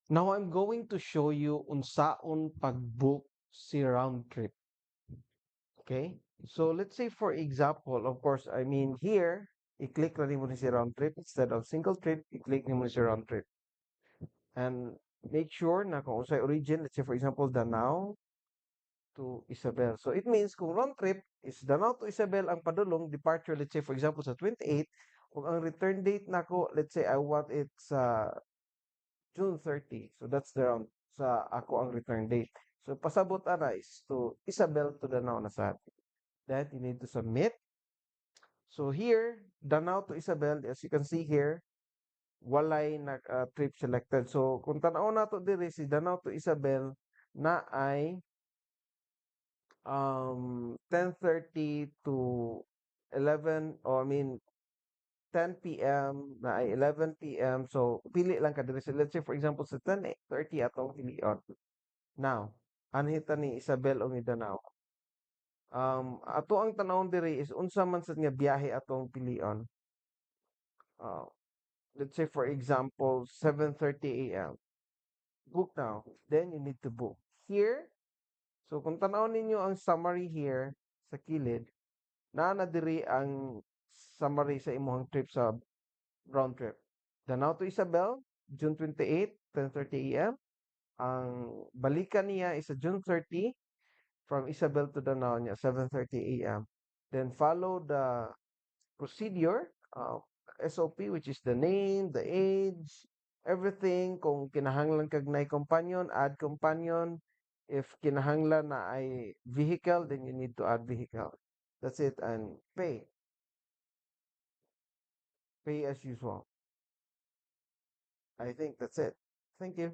Now I'm going to show you unsaon pag-book si round trip. Okay? So let's say for example, of course, I mean here, i-click na mo ni si round trip instead of single trip, i-click mo ni si round trip. And make sure na kung sa origin, let's say for example, Danao to Isabel. So it means kung round trip is Danao to Isabel ang padulong departure, let's say for example sa 28, kung ang return date nako, let's say I want it sa June 30. So that's the round sa ako ang return date. So pasabot ana is to Isabel to Danao na sa that you need to submit. So here, Danao to Isabel, as you can see here, walay na trip selected. So kung tanaw na to diri si Danao to Isabel na ay 10:30 to 11 or I mean 10 p.m. na ay 11 p.m. So pili lang ka diri. So let's say for example sa 10:30 atong pilion. Now, anhita ni Isabel o ni Danao. Ato ang tanawon diri is unsa man sad nga biyahe atong pilion. Uh, let's say for example 7:30 a.m. Book now. Then you need to book. Here, so kung tanawon ninyo ang summary here sa kilid, na diri ang summary sa imong trip sa round trip. Danao to Isabel, June 28, 10:30 a.m. Ang balikan niya is sa June 30 from Isabel to Danao niya 7:30 a.m. Then follow the procedure, SOP, which is the name, the age, everything. Kung kinahanglan kag na companion, add companion. If kinahanglan na ay vehicle, then you need to add vehicle. That's it. And pay. Pay as usual. I think that's it. Thank you.